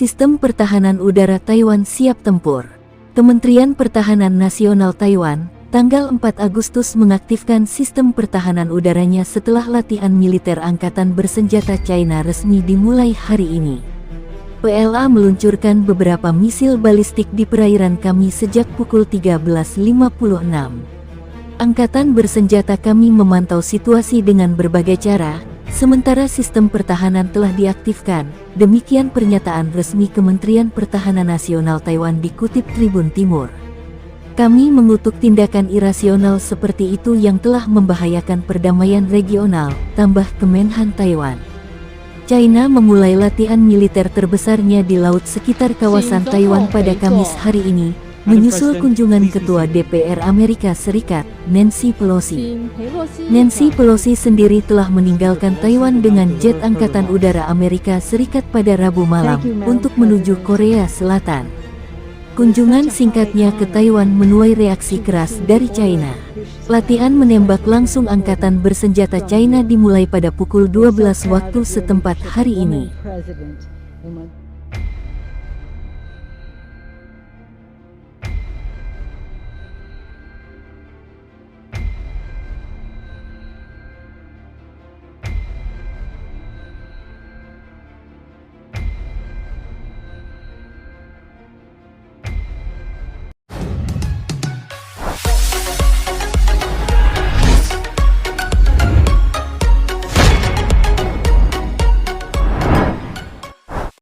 Sistem Pertahanan Udara Taiwan siap tempur. Kementerian Pertahanan Nasional Taiwan, tanggal 4 Agustus mengaktifkan sistem pertahanan udaranya setelah latihan militer Angkatan Bersenjata China resmi dimulai hari ini. PLA meluncurkan beberapa misil balistik di perairan kami sejak pukul 13.56. Angkatan Bersenjata kami memantau situasi dengan berbagai cara, sementara sistem pertahanan telah diaktifkan. Demikian pernyataan resmi Kementerian Pertahanan Nasional Taiwan dikutip Tribun Timur. Kami mengutuk tindakan irasional seperti itu yang telah membahayakan perdamaian regional, tambah Kemenhan Taiwan. China memulai latihan militer terbesarnya di laut sekitar kawasan Taiwan pada Kamis hari ini, menyusul kunjungan Ketua DPR Amerika Serikat, Nancy Pelosi. Nancy Pelosi sendiri telah meninggalkan Taiwan dengan jet Angkatan Udara Amerika Serikat pada Rabu malam untuk menuju Korea Selatan. Kunjungan singkatnya ke Taiwan menuai reaksi keras dari China. Latihan menembak langsung Angkatan Bersenjata China dimulai pada pukul 12 waktu setempat hari ini.